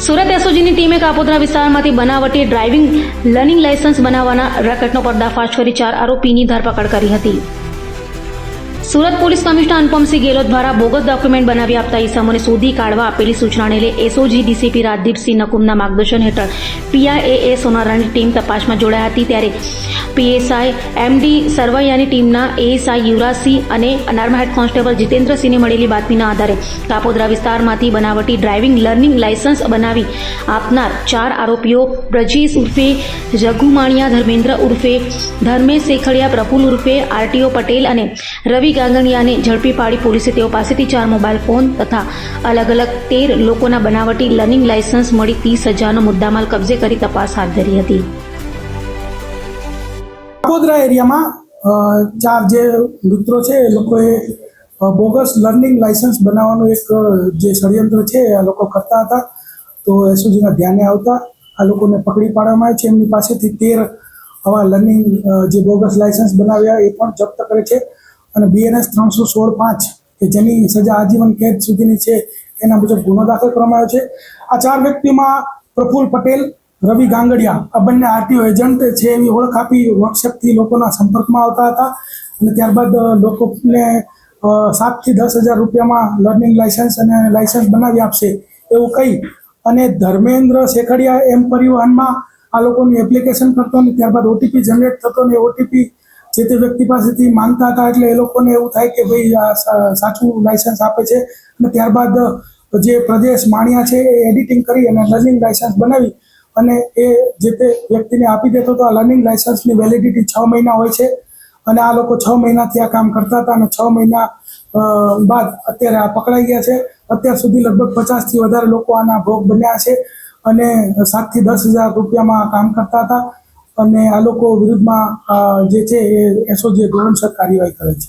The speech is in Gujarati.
સુરત એસઓજીની ટીમે કાપોદ્રા વિસ્તારમાંથી બનાવટી ડ્રાઇવિંગ લર્નિંગ લાયસન્સ બનાવવાના રેકેટનો પર્દાફાશ કરી 4 આરોપીની ધરપકડ કરી હતી. સુરત પોલીસ કમિશનર અનુપમસિંહ ગેહલોત દ્વારા બોગસ ડોક્યુમેન્ટ બનાવી આપતા ઇસમોને શોધી કાઢવા આપેલી સૂચનાને લઈ એસઓજી ડીસીપી રાજદીપસિંહ નકુમના માર્ગદર્શન હેઠળ પીઆઈએ સોનારાની ટીમ તપાસમાં જોડાઈ હતી. ત્યારે પીએસઆઈ એમડી સરવૈયાની ટીમના એએસઆઈ યુવરાજસિંહ અને અનારમાં હેડ કોન્સ્ટેબલ જીતેન્દ્રસિંહને મળેલી બાતમીના આધારે કાપોદ્રા વિસ્તારમાંથી બનાવટી ડ્રાઇવિંગ લર્નિંગ લાયસન્સ બનાવી આપનાર 4 આરોપીઓ બ્રજેશ ઉર્ફે રઘુમાણિયા, ધર્મેન્દ્ર ઉર્ફે ધર્મેશ શેખડિયા, પ્રફુલ ઉર્ફે આરટીઓ પટેલ અને રવિ ગાંગણિયાને ઝડપી પાડી પોલીસે તેઓ પાસેથી 4 મોબાઈલ ફોન તથા અલગ અલગ 13 લોકોના બનાવટી લર્નિંગ લાયસન્સ મળી 30,000નો મુદ્દામાલ કબજે કરી તપાસ હાથ ધરી હતી. કાપોદ્રા એરિયામાં 4 જે મિત્રો છે એ લોકોએ બોગસ લર્નિંગ લાયસન્સ બનાવવાનું એક જે ષડયંત્ર છે આ લોકો કરતા હતા. તો એસઓજીના ધ્યાને આવતા આ લોકોને પકડી પાડવામાં આવે છે. એમની પાસેથી 13 આવા લર્નિંગ જે બોગસ લાયસન્સ બનાવ્યા એ પણ જપ્ત કરે છે અને BNS 316(5) કે જેની સજા આજીવન કેદ સુધીની છે એના મુજબ ગુનો દાખલ કરવામાં આવ્યો છે. આ 4 વ્યક્તિમાં પ્રફુલ પટેલ, રવિ ગાંગડિયા આ બંને આરટીઓ એજન્ટ છે એવી ઓળખ આપી વોટ્સએપથી લોકોના સંપર્કમાં આવતા હતા અને ત્યારબાદ લોકોને 7 થી 10,000 રૂપિયામાં લર્નિંગ લાયસન્સ અને લાયસન્સ બનાવી આપશે એવું કહી અને ધર્મેન્દ્ર શેખડિયા એમ પરિવહનમાં આ લોકોની એપ્લિકેશન કરતો અને ત્યારબાદ ઓટીપી જનરેટ થતો અને ઓટીપી જે તે વ્યક્તિ પાસેથી માંગતા હતા. એટલે એ લોકોને એવું થાય કે ભાઈ આ સાચું લાયસન્સ આપે છે અને ત્યારબાદ જે પ્રદેશ માણિયા છે એ એડિટિંગ કરી અને લર્નિંગ લાયસન્સ બનાવી અને એ જે તે વ્યક્તિને આપી દેતો. તો આ લર્નિંગ લાયસન્સની વેલિડિટી 6 મહિના હોય છે અને આ લોકો 6 મહિનાથી આ કામ કરતા હતા અને 6 મહિના બાદ અત્યારે આ પકડાઈ ગયા છે. અત્યાર સુધી લગભગ 50 થી વધારે લોકો આના ભોગ બન્યા છે અને 7 થી 10,000 રૂપિયામાં કામ કરતા હતા અને આ લોકો વિરુદ્ધમાં જે છે એ એસઓજી ધોરણસર કાર્યવાહી કરે છે.